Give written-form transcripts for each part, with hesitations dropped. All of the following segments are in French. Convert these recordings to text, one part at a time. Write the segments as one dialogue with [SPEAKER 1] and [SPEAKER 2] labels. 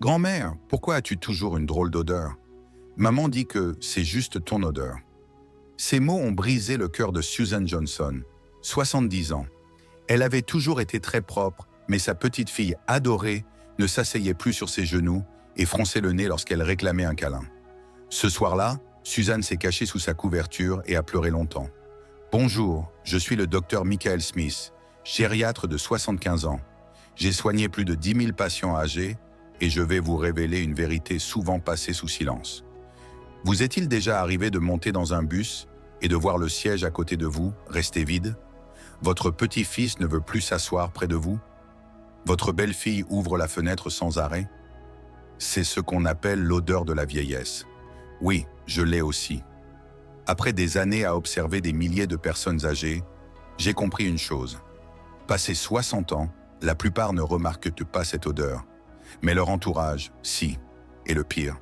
[SPEAKER 1] Grand-mère, pourquoi as-tu toujours une drôle d'odeur? Maman dit que c'est juste ton odeur. Ces mots ont brisé le cœur de Susan Johnson, 70 ans. Elle avait toujours été très propre, mais sa petite fille adorée ne s'asseyait plus sur ses genoux et fronçait le nez lorsqu'elle réclamait un câlin. Ce soir-là, Susan s'est cachée sous sa couverture et a pleuré longtemps. Bonjour, je suis le docteur Michael Smith, gériatre de 75 ans. J'ai soigné plus de 10 000 patients âgés et je vais vous révéler une vérité souvent passée sous silence. Vous est-il déjà arrivé de monter dans un bus et de voir le siège à côté de vous rester vide? Votre petit-fils ne veut plus s'asseoir près de vous? Votre belle-fille ouvre la fenêtre sans arrêt? C'est ce qu'on appelle l'odeur de la vieillesse. Oui, je l'ai aussi. Après des années à observer des milliers de personnes âgées, j'ai compris une chose. Passé 60 ans, la plupart ne remarquent pas cette odeur. Mais leur entourage, si. Et le pire,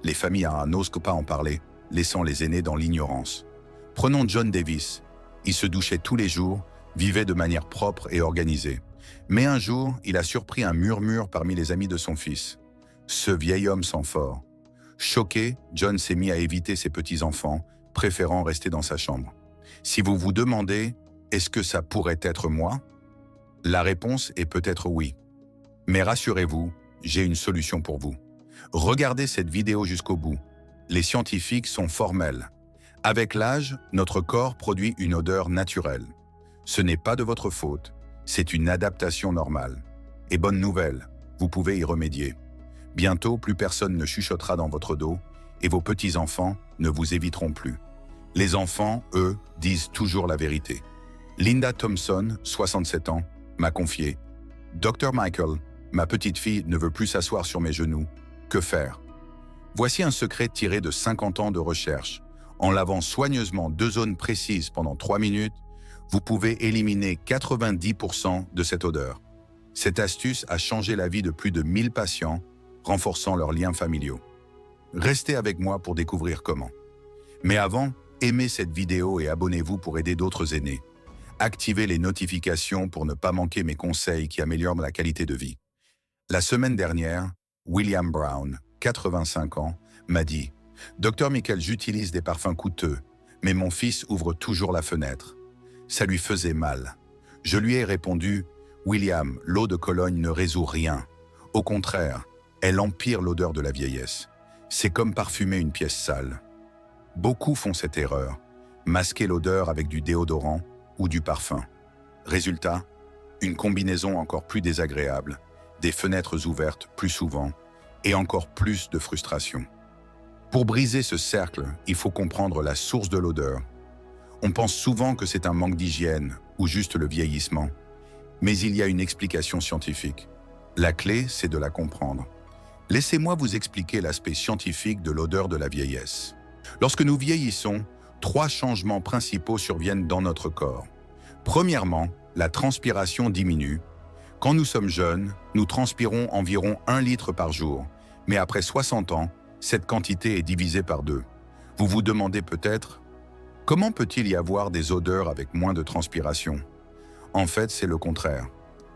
[SPEAKER 1] les familles n'osent pas en parler, laissant les aînés dans l'ignorance. Prenons John Davis. Il se douchait tous les jours, vivait de manière propre et organisée. Mais un jour, il a surpris un murmure parmi les amis de son fils. Ce vieil homme sent fort. Choqué, John s'est mis à éviter ses petits-enfants, préférant rester dans sa chambre. Si vous vous demandez, est-ce que ça pourrait être moi? La réponse est peut-être oui. Mais rassurez-vous, j'ai une solution pour vous. Regardez cette vidéo jusqu'au bout. Les scientifiques sont formels. Avec l'âge, notre corps produit une odeur naturelle. Ce n'est pas de votre faute, c'est une adaptation normale. Et bonne nouvelle, vous pouvez y remédier. Bientôt, plus personne ne chuchotera dans votre dos et vos petits-enfants ne vous éviteront plus. Les enfants, eux, disent toujours la vérité. Linda Thompson, 67 ans, m'a confié « Dr Michael, ma petite fille ne veut plus s'asseoir sur mes genoux. Que faire ?» Voici un secret tiré de 50 ans de recherche. En lavant soigneusement 2 zones précises pendant 3 minutes, vous pouvez éliminer 90% de cette odeur. Cette astuce a changé la vie de plus de 1000 patients, renforçant leurs liens familiaux. Restez avec moi pour découvrir comment. Mais avant, aimez cette vidéo et abonnez-vous pour aider d'autres aînés. Activez les notifications pour ne pas manquer mes conseils qui améliorent la qualité de vie. La semaine dernière, William Brown, 85 ans, m'a dit « Docteur Michael, j'utilise des parfums coûteux, mais mon fils ouvre toujours la fenêtre. » Ça lui faisait mal. Je lui ai répondu « William, l'eau de Cologne ne résout rien. Au contraire, elle empire l'odeur de la vieillesse. C'est comme parfumer une pièce sale. » Beaucoup font cette erreur, masquer l'odeur avec du déodorant ou du parfum. Résultat, une combinaison encore plus désagréable, des fenêtres ouvertes plus souvent et encore plus de frustration. Pour briser ce cercle, il faut comprendre la source de l'odeur. On pense souvent que c'est un manque d'hygiène ou juste le vieillissement, mais il y a une explication scientifique. La clé, c'est de la comprendre. Laissez-moi vous expliquer l'aspect scientifique de l'odeur de la vieillesse. Lorsque nous vieillissons, 3 changements principaux surviennent dans notre corps. Premièrement, la transpiration diminue. Quand nous sommes jeunes, nous transpirons environ 1 litre par jour, mais après 60 ans, cette quantité est divisée par 2. Vous vous demandez peut-être, comment peut-il y avoir des odeurs avec moins de transpiration? En fait, c'est le contraire.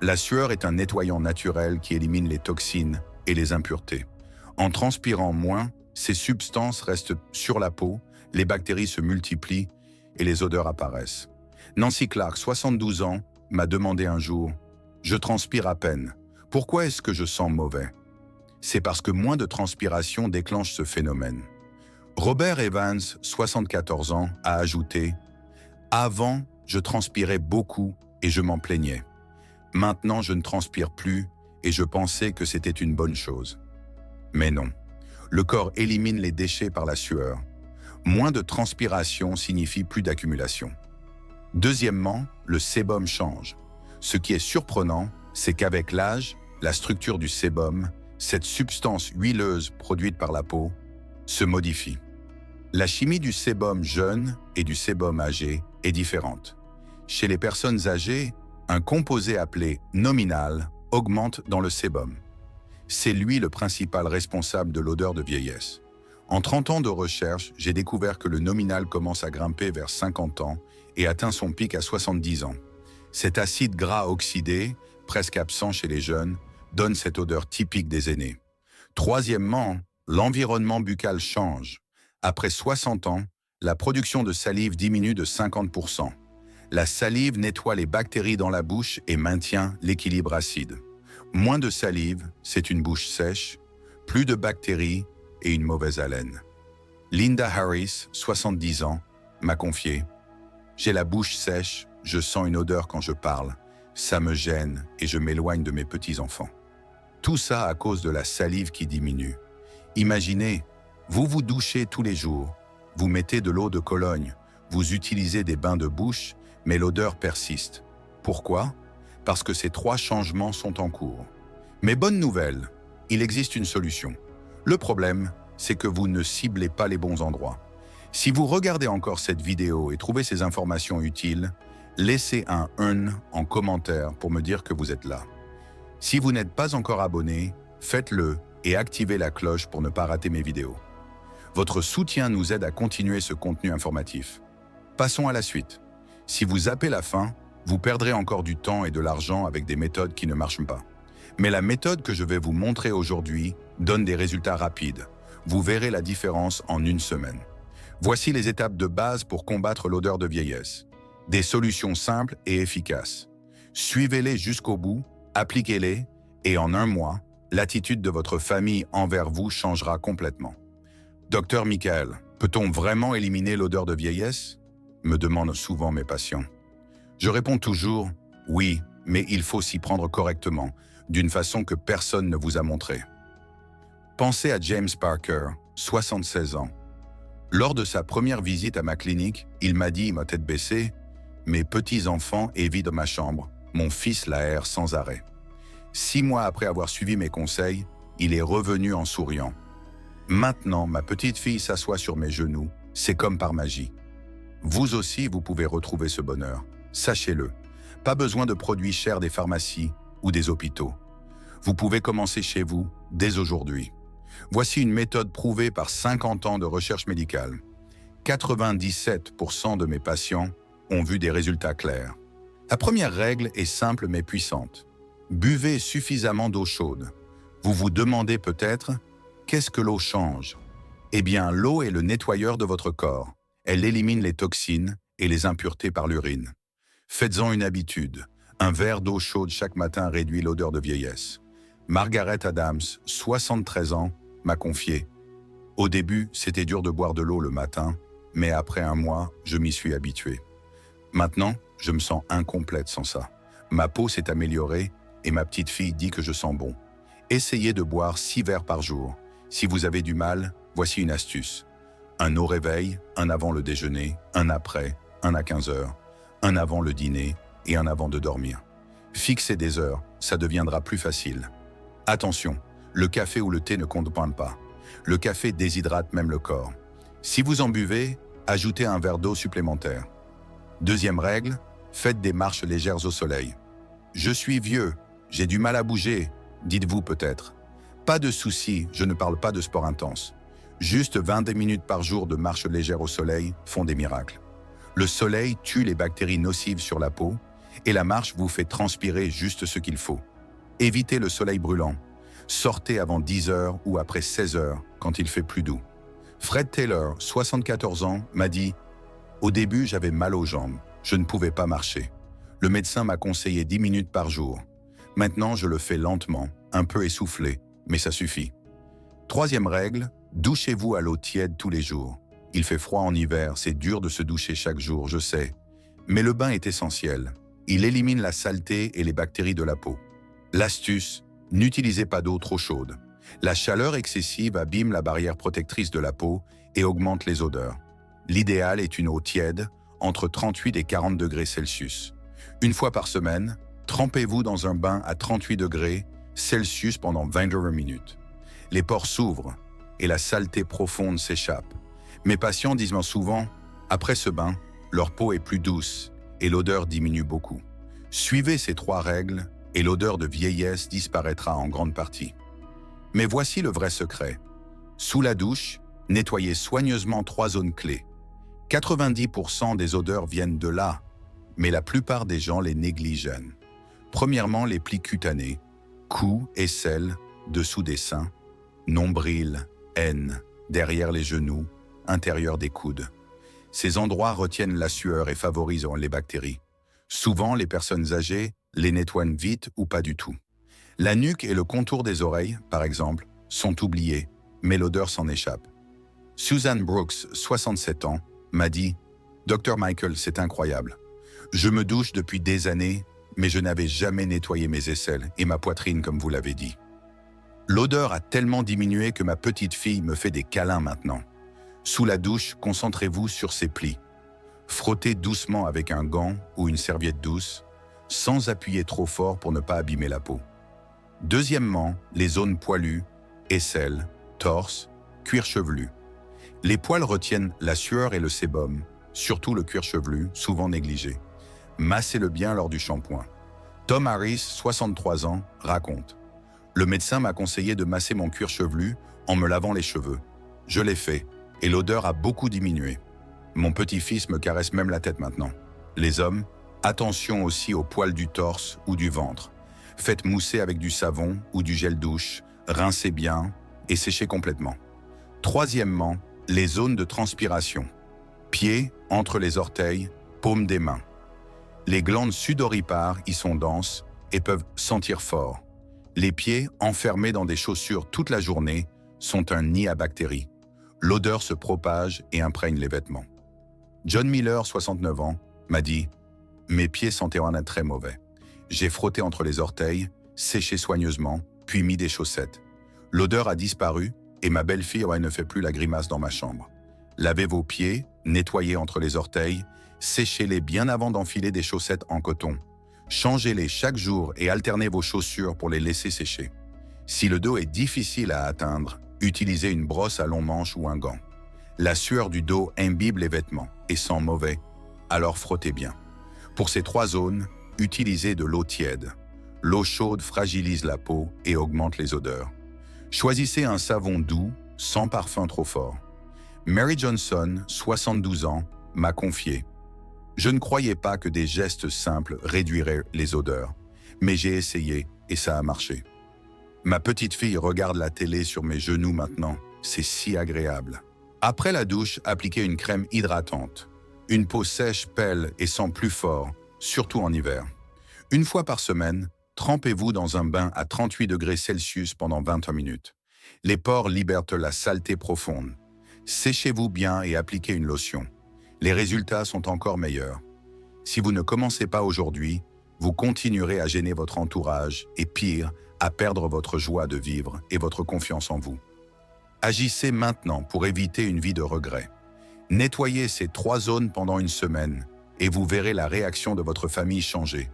[SPEAKER 1] La sueur est un nettoyant naturel qui élimine les toxines et les impuretés. En transpirant moins, ces substances restent sur la peau, les bactéries se multiplient et les odeurs apparaissent. Nancy Clark, 72 ans, m'a demandé un jour « Je transpire à peine. Pourquoi est-ce que je sens mauvais ?» C'est parce que moins de transpiration déclenche ce phénomène. Robert Evans, 74 ans, a ajouté « Avant, je transpirais beaucoup et je m'en plaignais. Maintenant, je ne transpire plus et je pensais que c'était une bonne chose. » Mais non. Le corps élimine les déchets par la sueur. Moins de transpiration signifie plus d'accumulation. Deuxièmement, le sébum change. Ce qui est surprenant, c'est qu'avec l'âge, la structure du sébum, cette substance huileuse produite par la peau, se modifie. La chimie du sébum jeune et du sébum âgé est différente. Chez les personnes âgées, un composé appelé nominal augmente dans le sébum. C'est lui le principal responsable de l'odeur de vieillesse. En 30 ans de recherche, j'ai découvert que le nominal commence à grimper vers 50 ans et atteint son pic à 70 ans. Cet acide gras oxydé, presque absent chez les jeunes, donne cette odeur typique des aînés. Troisièmement, l'environnement buccal change. Après 60 ans, la production de salive diminue de 50%. La salive nettoie les bactéries dans la bouche et maintient l'équilibre acide. Moins de salive, c'est une bouche sèche, plus de bactéries et une mauvaise haleine. Linda Harris, 70 ans, m'a confié « J'ai la bouche sèche, je sens une odeur quand je parle, ça me gêne et je m'éloigne de mes petits-enfants. » Tout ça à cause de la salive qui diminue. Imaginez, vous vous douchez tous les jours, vous mettez de l'eau de Cologne, vous utilisez des bains de bouche, mais l'odeur persiste. Pourquoi? Parce que ces 3 changements sont en cours. Mais bonne nouvelle, il existe une solution. Le problème, c'est que vous ne ciblez pas les bons endroits. Si vous regardez encore cette vidéo et trouvez ces informations utiles, laissez un « un » en commentaire pour me dire que vous êtes là. Si vous n'êtes pas encore abonné, faites-le et activez la cloche pour ne pas rater mes vidéos. Votre soutien nous aide à continuer ce contenu informatif. Passons à la suite. Si vous zappez la fin, vous perdrez encore du temps et de l'argent avec des méthodes qui ne marchent pas. Mais la méthode que je vais vous montrer aujourd'hui donne des résultats rapides. Vous verrez la différence en 1 semaine. Voici les étapes de base pour combattre l'odeur de vieillesse. Des solutions simples et efficaces. Suivez-les jusqu'au bout, appliquez-les, et en 1 mois, l'attitude de votre famille envers vous changera complètement. Docteur Michael, peut-on vraiment éliminer l'odeur de vieillesse? Me demandent souvent mes patients. Je réponds toujours « oui, mais il faut s'y prendre correctement, d'une façon que personne ne vous a montré. » Pensez à James Parker, 76 ans. Lors de sa première visite à ma clinique, il m'a dit, ma tête baissée, « Mes petits-enfants évident ma chambre, mon fils l'aère sans arrêt. » 6 mois après avoir suivi mes conseils, il est revenu en souriant. Maintenant, ma petite fille s'assoit sur mes genoux, c'est comme par magie. Vous aussi, vous pouvez retrouver ce bonheur. Sachez-le, pas besoin de produits chers des pharmacies ou des hôpitaux. Vous pouvez commencer chez vous dès aujourd'hui. Voici une méthode prouvée par 50 ans de recherche médicale. 97% de mes patients ont vu des résultats clairs. La première règle est simple mais puissante. Buvez suffisamment d'eau chaude. Vous vous demandez peut-être, qu'est-ce que l'eau change? Eh bien, l'eau est le nettoyeur de votre corps. Elle élimine les toxines et les impuretés par l'urine. Faites-en une habitude. Un verre d'eau chaude chaque matin réduit l'odeur de vieillesse. Margaret Adams, 73 ans, m'a confié. Au début, c'était dur de boire de l'eau le matin, mais après 1 mois, je m'y suis habitué. Maintenant, je me sens incomplète sans ça. Ma peau s'est améliorée et ma petite fille dit que je sens bon. Essayez de boire 6 verres par jour. Si vous avez du mal, voici une astuce. Un au réveil, un avant le déjeuner, un après, un à 15 heures, un avant le dîner et un avant de dormir. Fixez des heures, ça deviendra plus facile. Attention, le café ou le thé ne contiennent pas. Le café déshydrate même le corps. Si vous en buvez, ajoutez un verre d'eau supplémentaire. Deuxième règle, faites des marches légères au soleil. Je suis vieux, j'ai du mal à bouger, dites-vous peut-être. Pas de souci, je ne parle pas de sport intense. Juste 20 minutes par jour de marche légère au soleil font des miracles. Le soleil tue les bactéries nocives sur la peau et la marche vous fait transpirer juste ce qu'il faut. Évitez le soleil brûlant. Sortez avant 10 heures ou après 16 heures quand il fait plus doux. Fred Taylor, 74 ans, m'a dit « Au début, j'avais mal aux jambes. Je ne pouvais pas marcher. Le médecin m'a conseillé 10 minutes par jour. Maintenant, je le fais lentement, un peu essoufflé, mais ça suffit. » Troisième règle, douchez-vous à l'eau tiède tous les jours. Il fait froid en hiver, c'est dur de se doucher chaque jour, je sais. Mais le bain est essentiel. Il élimine la saleté et les bactéries de la peau. L'astuce, n'utilisez pas d'eau trop chaude. La chaleur excessive abîme la barrière protectrice de la peau et augmente les odeurs. L'idéal est une eau tiède, entre 38 et 40 degrés Celsius. Une fois par semaine, trempez-vous dans un bain à 38 degrés Celsius pendant 22 minutes. Les pores s'ouvrent et la saleté profonde s'échappe. Mes patients disent souvent, après ce bain, leur peau est plus douce et l'odeur diminue beaucoup. Suivez ces 3 règles et l'odeur de vieillesse disparaîtra en grande partie. Mais voici le vrai secret. Sous la douche, nettoyez soigneusement 3 zones clés. 90% des odeurs viennent de là, mais la plupart des gens les négligent. Premièrement, les plis cutanés, cou, aisselle, dessous des seins. nombril, haine, derrière les genoux, intérieur des coudes. Ces endroits retiennent la sueur et favorisent les bactéries. Souvent, les personnes âgées les nettoient vite ou pas du tout. La nuque et le contour des oreilles, par exemple, sont oubliés, mais l'odeur s'en échappe. Susan Brooks, 67 ans, m'a dit « Dr Michael, c'est incroyable. Je me douche depuis des années, mais je n'avais jamais nettoyé mes aisselles et ma poitrine comme vous l'avez dit. L'odeur a tellement diminué que ma petite fille me fait des câlins maintenant. Sous la douche, concentrez-vous sur ses plis. Frottez doucement avec un gant ou une serviette douce, sans appuyer trop fort pour ne pas abîmer la peau. Deuxièmement, les zones poilues, aisselles, torse, cuir chevelu. Les poils retiennent la sueur et le sébum, surtout le cuir chevelu, souvent négligé. Massez-le bien lors du shampoing. Tom Harris, 63 ans, raconte « Le médecin m'a conseillé de masser mon cuir chevelu en me lavant les cheveux. Je l'ai fait, et l'odeur a beaucoup diminué. Mon petit-fils me caresse même la tête maintenant. Les hommes, attention aussi aux poils du torse ou du ventre. Faites mousser avec du savon ou du gel douche, rincez bien et séchez complètement. Troisièmement, les zones de transpiration. Pieds, entre les orteils, paume des mains. Les glandes sudoripares y sont denses et peuvent sentir fort. Les pieds, enfermés dans des chaussures toute la journée, sont un nid à bactéries. L'odeur se propage et imprègne les vêtements. John Miller, 69 ans, m'a dit « Mes pieds sentaient un très mauvais. J'ai frotté entre les orteils, séché soigneusement, puis mis des chaussettes. L'odeur a disparu et ma belle-fille ne fait plus la grimace dans ma chambre. Lavez vos pieds, nettoyez entre les orteils, séchez-les bien avant d'enfiler des chaussettes en coton. Changez-les chaque jour et alternez vos chaussures pour les laisser sécher. Si le dos est difficile à atteindre, utilisez une brosse à long manche ou un gant. La sueur du dos imbibe les vêtements et sent mauvais, alors frottez bien. Pour ces trois zones, utilisez de l'eau tiède. L'eau chaude fragilise la peau et augmente les odeurs. Choisissez un savon doux, sans parfum trop fort. Mary Johnson, 72 ans, m'a confié « Je ne croyais pas que des gestes simples réduiraient les odeurs, mais j'ai essayé et ça a marché. Ma petite fille regarde la télé sur mes genoux maintenant, c'est si agréable. » Après la douche, appliquez une crème hydratante. Une peau sèche pèle et sent plus fort, surtout en hiver. Une fois par semaine, trempez-vous dans un bain à 38 degrés Celsius pendant 20 minutes. Les pores libèrent la saleté profonde. Séchez-vous bien et appliquez une lotion. Les résultats sont encore meilleurs. Si vous ne commencez pas aujourd'hui, vous continuerez à gêner votre entourage et pire, à perdre votre joie de vivre et votre confiance en vous. Agissez maintenant pour éviter une vie de regret. Nettoyez ces trois zones pendant une semaine et vous verrez la réaction de votre famille changer.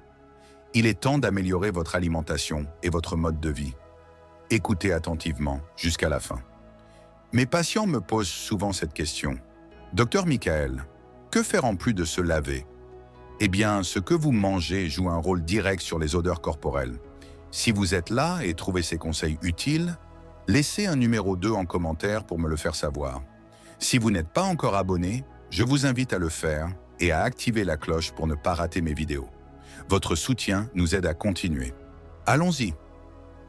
[SPEAKER 1] Il est temps d'améliorer votre alimentation et votre mode de vie. Écoutez attentivement jusqu'à la fin. Mes patients me posent souvent cette question. Docteur Michael, que faire en plus de se laver? Eh bien, ce que vous mangez joue un rôle direct sur les odeurs corporelles. Si vous êtes là et trouvez ces conseils utiles, laissez un numéro 2 en commentaire pour me le faire savoir. Si vous n'êtes pas encore abonné, je vous invite à le faire et à activer la cloche pour ne pas rater mes vidéos. Votre soutien nous aide à continuer. Allons-y.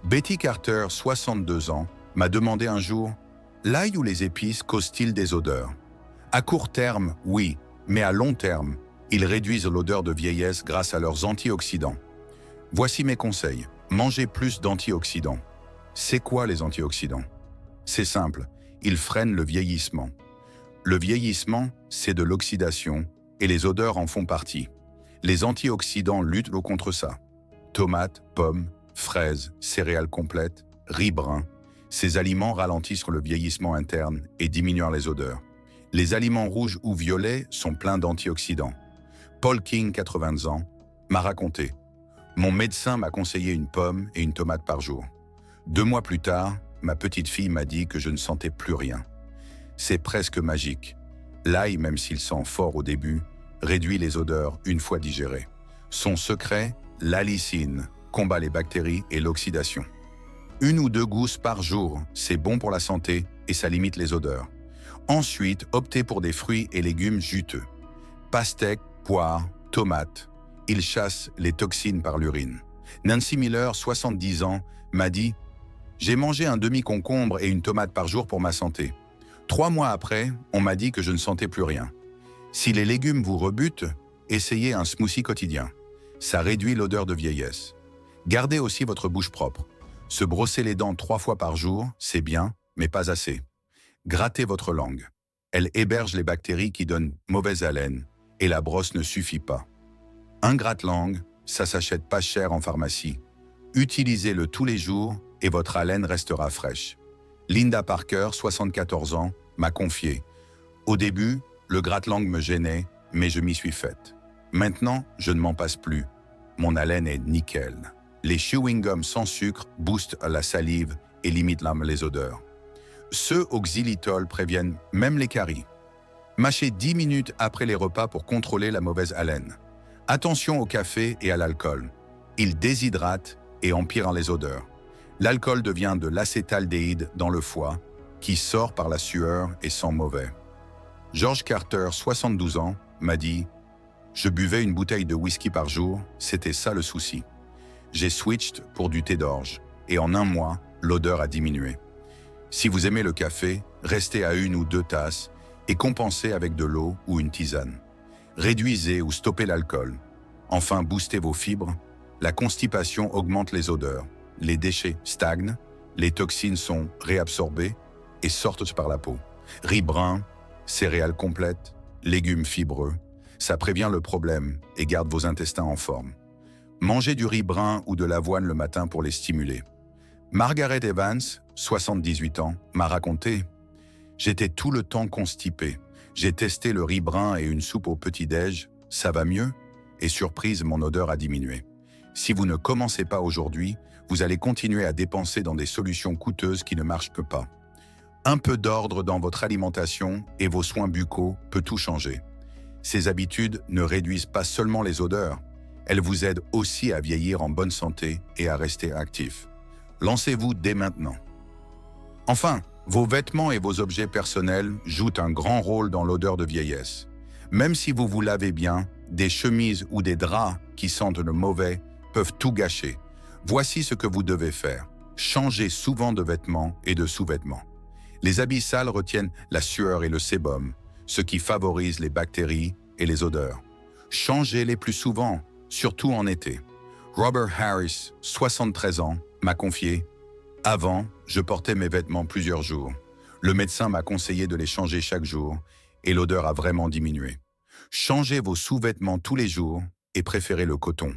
[SPEAKER 1] Betty Carter, 62 ans, m'a demandé un jour « L'ail ou les épices causent-ils des odeurs ?» À court terme, oui, mais à long terme, ils réduisent l'odeur de vieillesse grâce à leurs antioxydants. Voici mes conseils. Mangez plus d'antioxydants. C'est quoi les antioxydants? C'est simple, ils freinent le vieillissement. Le vieillissement, c'est de l'oxydation et les odeurs en font partie. Les antioxydants luttent contre ça. Tomates, pommes, fraises, céréales complètes, riz brun. Ces aliments ralentissent le vieillissement interne et diminuent les odeurs. Les aliments rouges ou violets sont pleins d'antioxydants. Paul King, 80 ans, m'a raconté « Mon médecin m'a conseillé une pomme et une tomate par jour. 2 mois plus tard, ma petite fille m'a dit que je ne sentais plus rien. C'est presque magique. L'ail, même s'il sent fort au début, réduit les odeurs une fois digérées. Son secret, l'allicine, combat les bactéries et l'oxydation. 1 ou 2 gousses par jour, c'est bon pour la santé et ça limite les odeurs. Ensuite, optez pour des fruits et légumes juteux. Pastèques, poires, tomates. Ils chassent les toxines par l'urine. Nancy Miller, 70 ans, m'a dit J'ai mangé un demi-concombre et une tomate par jour pour ma santé. 3 mois après, on m'a dit que je ne sentais plus rien. Si les légumes vous rebutent, essayez un smoothie quotidien. Ça réduit l'odeur de vieillesse. Gardez aussi votre bouche propre. Se brosser les dents 3 fois par jour, c'est bien, mais pas assez. Grattez votre langue. Elle héberge les bactéries qui donnent mauvaise haleine, et la brosse ne suffit pas. Un gratte-langue, ça s'achète pas cher en pharmacie. Utilisez-le tous les jours et votre haleine restera fraîche. Linda Parker, 74 ans, m'a confié. Au début, le gratte-langue me gênait, mais je m'y suis faite. Maintenant, je ne m'en passe plus. Mon haleine est nickel. Les chewing-gums sans sucre boostent la salive et limitent les odeurs. Ceux au xylitol préviennent même les caries. Mâchez 10 minutes après les repas pour contrôler la mauvaise haleine. Attention au café et à l'alcool. Ils déshydratent et empirent les odeurs. L'alcool devient de l'acétaldéhyde dans le foie, qui sort par la sueur et sent mauvais. George Carter, 72 ans, m'a dit « Je buvais une bouteille de whisky par jour, c'était ça le souci. J'ai switched pour du thé d'orge, et en 1 mois, l'odeur a diminué. Si vous aimez le café, restez à 1 ou 2 tasses et compensez avec de l'eau ou une tisane. Réduisez ou stoppez l'alcool. Enfin, boostez vos fibres. La constipation augmente les odeurs. Les déchets stagnent, les toxines sont réabsorbées et sortent par la peau. Riz brun, céréales complètes, légumes fibreux, ça prévient le problème et garde vos intestins en forme. Mangez du riz brun ou de l'avoine le matin pour les stimuler. Margaret Evans, 78 ans, m'a raconté « J'étais tout le temps constipé. J'ai testé le riz brun et une soupe au petit-déj, ça va mieux, et surprise, mon odeur a diminué. Si vous ne commencez pas aujourd'hui, vous allez continuer à dépenser dans des solutions coûteuses qui ne marchent pas. Un peu d'ordre dans votre alimentation et vos soins buccaux peut tout changer. Ces habitudes ne réduisent pas seulement les odeurs, elles vous aident aussi à vieillir en bonne santé et à rester actif. Lancez-vous dès maintenant. Enfin, vos vêtements et vos objets personnels jouent un grand rôle dans l'odeur de vieillesse. Même si vous vous lavez bien, des chemises ou des draps qui sentent le mauvais peuvent tout gâcher. Voici ce que vous devez faire. Changez souvent de vêtements et de sous-vêtements. Les habits sales retiennent la sueur et le sébum, ce qui favorise les bactéries et les odeurs. Changez-les plus souvent, surtout en été. Robert Harris, 73 ans, m'a confié « Avant, je portais mes vêtements plusieurs jours. Le médecin m'a conseillé de les changer chaque jour et l'odeur a vraiment diminué. Changez vos sous-vêtements tous les jours et préférez le coton.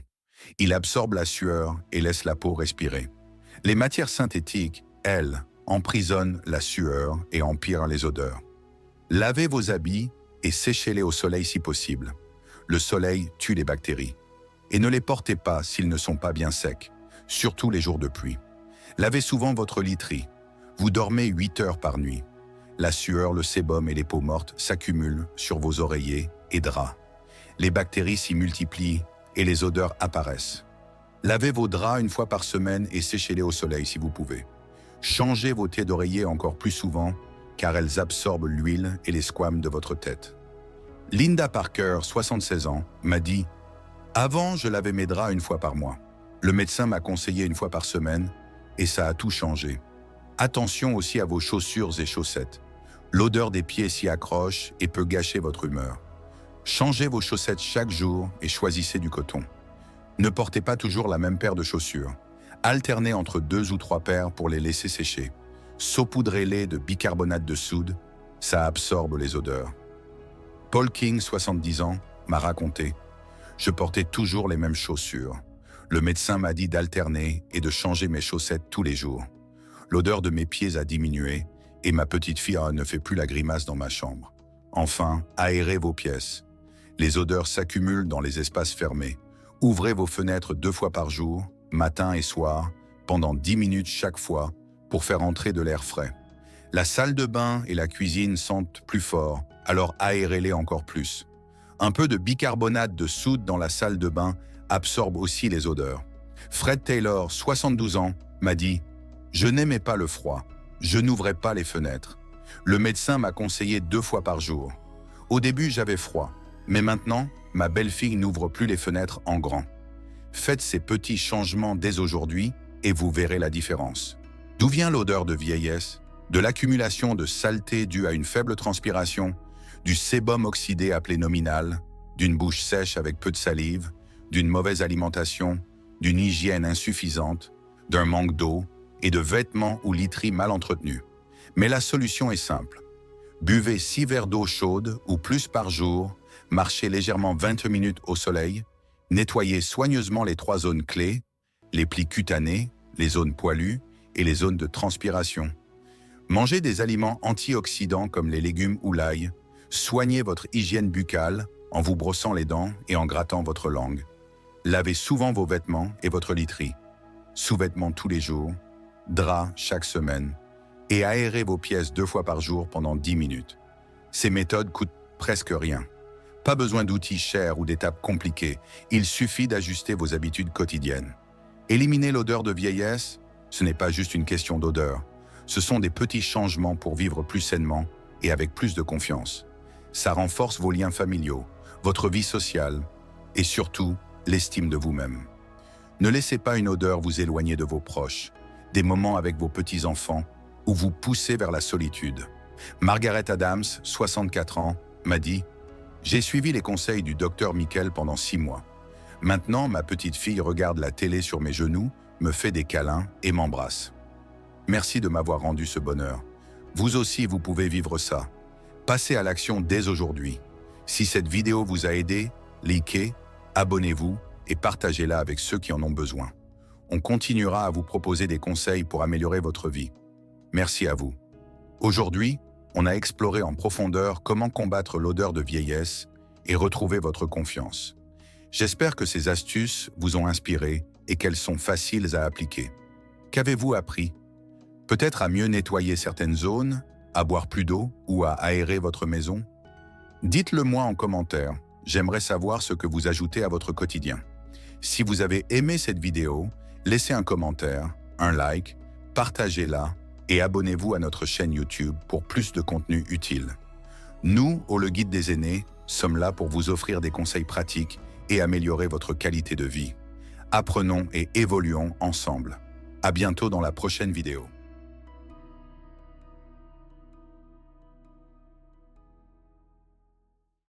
[SPEAKER 1] Il absorbe la sueur et laisse la peau respirer. Les matières synthétiques, elles, emprisonnent la sueur et empirent les odeurs. Lavez vos habits et séchez-les au soleil si possible. Le soleil tue les bactéries. Et ne les portez pas s'ils ne sont pas bien secs, surtout les jours de pluie. Lavez souvent votre literie. Vous dormez 8 heures par nuit. La sueur, le sébum et les peaux mortes s'accumulent sur vos oreillers et draps. Les bactéries s'y multiplient et les odeurs apparaissent. Lavez vos draps 1 fois par semaine et séchez-les au soleil si vous pouvez. Changez vos têtes d'oreiller encore plus souvent car elles absorbent l'huile et les squames de votre tête. Linda Parker, 76 ans, m'a dit « Avant, je lavais mes draps 1 fois par mois. Le médecin m'a conseillé 1 fois par semaine et ça a tout changé. Attention aussi à vos chaussures et chaussettes. L'odeur des pieds s'y accroche et peut gâcher votre humeur. Changez vos chaussettes chaque jour et choisissez du coton. Ne portez pas toujours la même paire de chaussures. Alternez entre 2 ou 3 paires pour les laisser sécher. Saupoudrez-les de bicarbonate de soude, ça absorbe les odeurs. » Paul King, 70 ans, m'a raconté « Je portais toujours les mêmes chaussures. Le médecin m'a dit d'alterner et de changer mes chaussettes tous les jours. L'odeur de mes pieds a diminué et ma petite fille ne fait plus la grimace dans ma chambre. Enfin, aérez vos pièces. Les odeurs s'accumulent dans les espaces fermés. Ouvrez vos fenêtres 2 fois par jour, matin et soir, pendant 10 minutes chaque fois, pour faire entrer de l'air frais. La salle de bain et la cuisine sentent plus fort, alors aérez-les encore plus. Un peu de bicarbonate de soude dans la salle de bain absorbe aussi les odeurs. Fred Taylor, 72 ans, m'a dit « Je n'aimais pas le froid, je n'ouvrais pas les fenêtres. Le médecin m'a conseillé 2 fois par jour. Au début, j'avais froid, mais maintenant, ma belle-fille n'ouvre plus les fenêtres en grand. Faites ces petits changements dès aujourd'hui et vous verrez la différence. » D'où vient l'odeur de vieillesse? De l'accumulation de saleté due à une faible transpiration, du sébum oxydé appelé nominal, d'une bouche sèche avec peu de salive, d'une mauvaise alimentation, d'une hygiène insuffisante, d'un manque d'eau et de vêtements ou literies mal entretenus. Mais la solution est simple. Buvez 6 verres d'eau chaude ou plus par jour, marchez légèrement 20 minutes au soleil, nettoyez soigneusement les 3 zones clés, les plis cutanés, les zones poilues et les zones de transpiration. Mangez des aliments antioxydants comme les légumes ou l'ail, soignez votre hygiène buccale en vous brossant les dents et en grattant votre langue. Lavez souvent vos vêtements et votre literie. Sous-vêtements tous les jours, draps chaque semaine, et aérez vos pièces 2 fois par jour pendant 10 minutes. Ces méthodes coûtent presque rien. Pas besoin d'outils chers ou d'étapes compliquées, il suffit d'ajuster vos habitudes quotidiennes. Éliminer l'odeur de vieillesse, ce n'est pas juste une question d'odeur. Ce sont des petits changements pour vivre plus sainement et avec plus de confiance. Ça renforce vos liens familiaux, votre vie sociale et surtout l'estime de vous-même. Ne laissez pas une odeur vous éloigner de vos proches, des moments avec vos petits-enfants ou vous pousser vers la solitude. Margaret Adams, 64 ans, m'a dit « J'ai suivi les conseils du docteur Michael pendant 6 mois. Maintenant, ma petite fille regarde la télé sur mes genoux, me fait des câlins et m'embrasse. Merci de m'avoir rendu ce bonheur. Vous aussi, vous pouvez vivre ça. Passez à l'action dès aujourd'hui. Si cette vidéo vous a aidé, likez, abonnez-vous et partagez-la avec ceux qui en ont besoin. On continuera à vous proposer des conseils pour améliorer votre vie. Merci à vous. Aujourd'hui, on a exploré en profondeur comment combattre l'odeur de vieillesse et retrouver votre confiance. J'espère que ces astuces vous ont inspiré et qu'elles sont faciles à appliquer. Qu'avez-vous appris? Peut-être à mieux nettoyer certaines zones, à boire plus d'eau ou à aérer votre maison? Dites-le moi en commentaire, j'aimerais savoir ce que vous ajoutez à votre quotidien. Si vous avez aimé cette vidéo, laissez un commentaire, un like, partagez-la et abonnez-vous à notre chaîne YouTube pour plus de contenu utile. Nous, au Le Guide des Aînés, sommes là pour vous offrir des conseils pratiques et améliorer votre qualité de vie. Apprenons et évoluons ensemble. À bientôt dans la prochaine vidéo.